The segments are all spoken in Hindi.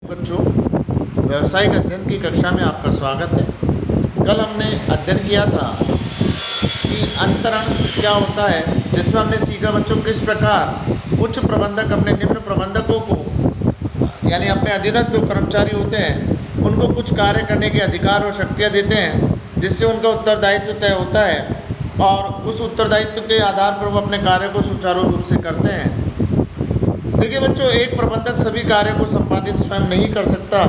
बच्चों, व्यावसायिक अध्ययन की कक्षा में आपका स्वागत है। कल हमने अध्ययन किया था कि अंतरण क्या होता है, जिसमें हमने सीखा बच्चों किस प्रकार उच्च प्रबंधक अपने निम्न प्रबंधकों को यानी अपने अधीनस्थ जो कर्मचारी होते हैं उनको कुछ कार्य करने के अधिकार और शक्तियाँ देते हैं, जिससे उनका उत्तरदायित्व तय होता है और उस उत्तरदायित्व के आधार पर वो अपने कार्य को सुचारू रूप से करते हैं। देखिए बच्चों, एक प्रबंधक सभी कार्यों को संपादित स्वयं नहीं कर सकता।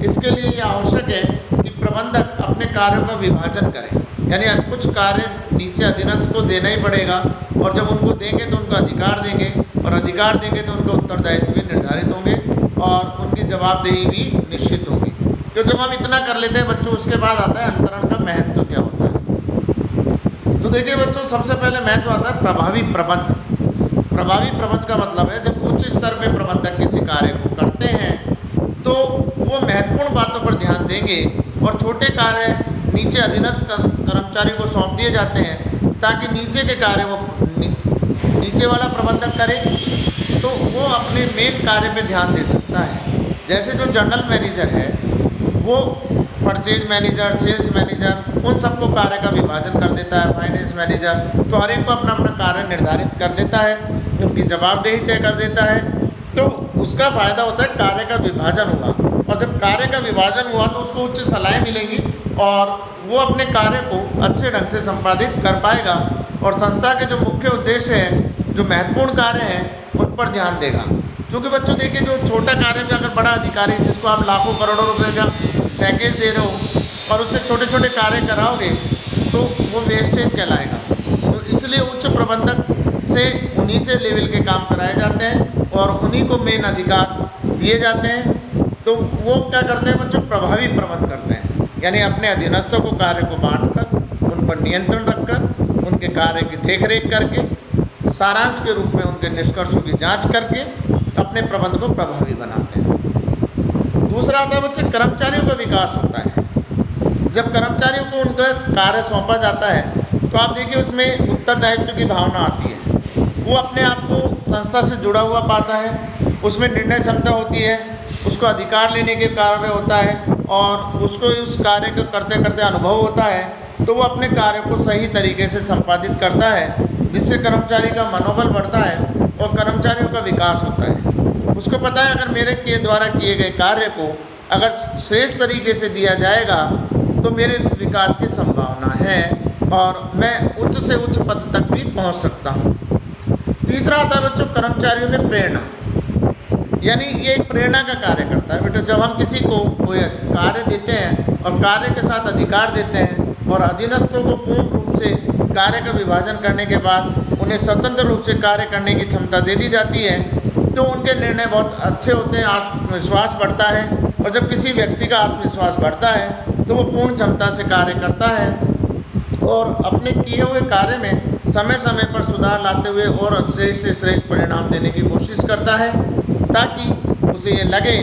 इसके लिए यह आवश्यक है कि प्रबंधक अपने कार्यों का विभाजन करें, यानी कुछ कार्य नीचे अधीनस्थ को देना ही पड़ेगा और जब उनको देंगे तो उनको अधिकार देंगे और अधिकार देंगे तो उनका उत्तरदायित्व भी निर्धारित होंगे और उनकी जवाबदेही भी निश्चित होगी। तो जब हम इतना कर लेते हैं बच्चों, उसके बाद आता है अंतरण का महत्व क्या होता है। तो देखिए बच्चों, सबसे पहले महत्व आता है प्रभावी प्रबंध। प्रभावी प्रबंध का मतलब है जब उच्च स्तर पे प्रबंधक किसी कार्य को करते हैं तो वो महत्वपूर्ण बातों पर ध्यान देंगे और छोटे कार्य नीचे अधीनस्थ कर्मचारी को सौंप दिए जाते हैं ताकि नीचे के कार्य वो नीचे वाला प्रबंधक करे तो वो अपने मेन कार्य पे ध्यान दे सकता है। जैसे जो जनरल मैनेजर है वो परचेज मैनेजर, सेल्स मैनेजर, उन सबको कार्य का विभाजन कर देता है। फाइनेंस मैनेजर तो हर एक को अपना अपना कार्य निर्धारित कर देता है, उनकी जवाबदेही तय कर देता है। तो उसका फ़ायदा होता है कार्य का विभाजन हुआ, और जब कार्य का विभाजन हुआ तो उसको उच्च सलाहें मिलेंगी और वो अपने कार्य को अच्छे ढंग से संपादित कर पाएगा और संस्था के जो मुख्य उद्देश्य हैं, जो महत्वपूर्ण कार्य हैं, उन पर ध्यान देगा। क्योंकि बच्चों देखिए, जो छोटा कार्य में अगर बड़ा अधिकारी जिसको आप लाखों करोड़ों रुपए का पैकेज दे रहे हो और उससे छोटे छोटे कार्य कराओगे तो वो वेस्टेज कहलाएगा। तो इसलिए उच्च प्रबंधक से उन्हीं से लेवल के काम कराए जाते हैं और उन्हीं को मेन अधिकार दिए जाते हैं। तो वो क्या करते हैं बच्चों, प्रभावी प्रबंध करते हैं, यानी अपने अधीनस्थों को कार्य को बांटकर, उन पर नियंत्रण रखकर, उनके कार्य की देखरेख करके, सारांश के रूप में उनके निष्कर्षों की जांच करके अपने प्रबंध को प्रभावी बनाते हैं। दूसरा आता है बच्चे कर्मचारियों का विकास होता है। जब कर्मचारियों को उनका कार्य सौंपा जाता है तो आप देखिए उसमें उत्तरदायित्व की भावना आती है। वो अपने आप को संस्था से जुड़ा हुआ पाता है, उसमें निर्णय क्षमता होती है, उसको अधिकार लेने के कार्य होता है और उसको उस कार्य को करते करते अनुभव होता है। तो वो अपने कार्य को सही तरीके से संपादित करता है, जिससे कर्मचारी का मनोबल बढ़ता है और कर्मचारियों का विकास होता है। उसको पता है अगर मेरे के द्वारा किए गए कार्य को अगर श्रेष्ठ तरीके से दिया जाएगा तो मेरे विकास की संभावना है और मैं उच्च से उच्च पद तक भी पहुंच सकता हूं। तीसरा आता है बच्चों कर्मचारियों में प्रेरणा, यानी ये एक प्रेरणा का कार्य करता है। बेटा, जब हम किसी को कोई कार्य देते हैं और कार्य के साथ अधिकार देते हैं और अधीनस्थों को पूर्ण रूप से कार्य का विभाजन करने के बाद उन्हें स्वतंत्र रूप से कार्य करने की क्षमता दे दी जाती है तो उनके निर्णय बहुत अच्छे होते हैं, आत्मविश्वास बढ़ता है और जब किसी व्यक्ति का आत्मविश्वास बढ़ता है तो वो पूर्ण क्षमता से कार्य करता है और अपने किए हुए कार्य में समय समय पर सुधार लाते हुए और श्रेष्ठ से श्रेष्ठ परिणाम देने की कोशिश करता है, ताकि उसे ये लगे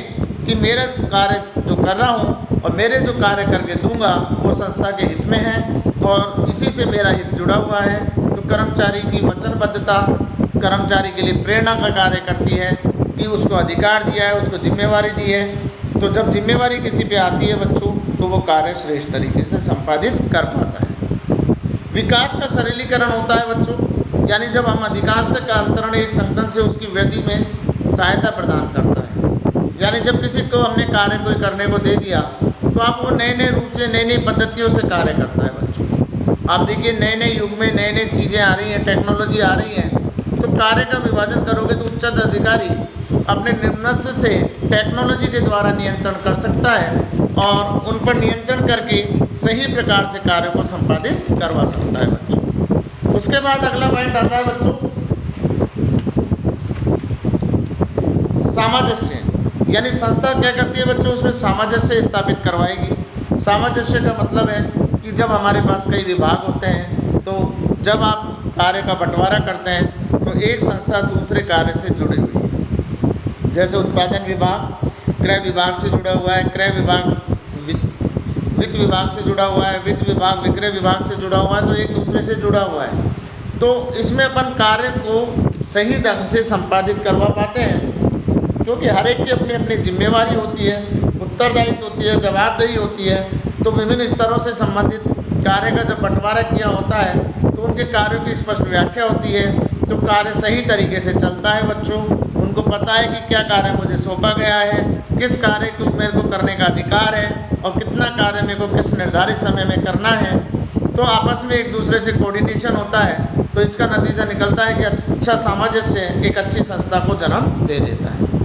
कि मेरा कार्य जो कर रहा हूँ और मेरे जो कार्य करके दूंगा वो संस्था के हित में है और इसी से मेरा हित जुड़ा हुआ है। तो कर्मचारी की वचनबद्धता कर्मचारी के लिए प्रेरणा का कार्य करती है कि उसको अधिकार दिया है, उसको जिम्मेवारी दी है। तो जब जिम्मेवारी किसी पे आती है बच्चों तो वो कार्य श्रेष्ठ तरीके से संपादित कर पाता है। विकास का सरलीकरण होता है बच्चों, यानी जब हम अधिकांश का अंतरण एक संगठन से उसकी वृद्धि में सहायता प्रदान करता है। यानी जब किसी को हमने कार्य कोई करने को दे दिया तो आप वो नए नए रूप से नई नई पद्धतियों से कार्य करता है बच्चों। आप देखिए नए नए युग में नई नई चीज़ें आ रही हैं, टेक्नोलॉजी आ रही है, तो कार्य का विभाजन करोगे तो उच्च अधिकारी अपने निम्नस्थ से टेक्नोलॉजी के द्वारा नियंत्रण कर सकता है और उन पर नियंत्रण करके सही प्रकार से कार्य को संपादित करवा सकता है बच्चों। उसके बाद अगला पॉइंट आता है बच्चों सामंजस्य, यानी संस्था क्या करती है बच्चों, उसमें सामंजस्य स्थापित करवाएगी। सामंजस्य का मतलब है कि जब हमारे पास कई विभाग होते हैं तो जब आप कार्य का बंटवारा करते हैं तो एक संस्था दूसरे कार्य से जुड़ी हुई है। जैसे उत्पादन विभाग क्रय विभाग से जुड़ा हुआ है, क्रय विभाग वित्त विभाग से जुड़ा हुआ है, वित्त विभाग विक्रय विभाग से जुड़ा हुआ है, तो एक दूसरे से जुड़ा हुआ है। तो इसमें अपन कार्य को सही ढंग से संपादित करवा पाते हैं। क्योंकि हर एक की अपनी अपनी जिम्मेवारी होती है, उत्तरदायित्व होती है, जवाबदेही होती है। तो विभिन्न स्तरों से संबंधित कार्य का जब बंटवारा किया होता है तो उनके कार्यों की स्पष्ट व्याख्या होती है। तो कार्य सही तरीके से चलता है बच्चों, उनको पता है कि क्या कार्य मुझे सौंपा गया है, किस कार्य को मेरे को करने का अधिकार है और कितना कार्य मेरे को किस निर्धारित समय में करना है। तो आपस में एक दूसरे से कोऑर्डिनेशन होता है, तो इसका नतीजा निकलता है कि अच्छा सामंजस्य एक अच्छी संस्था को जन्म दे देता है।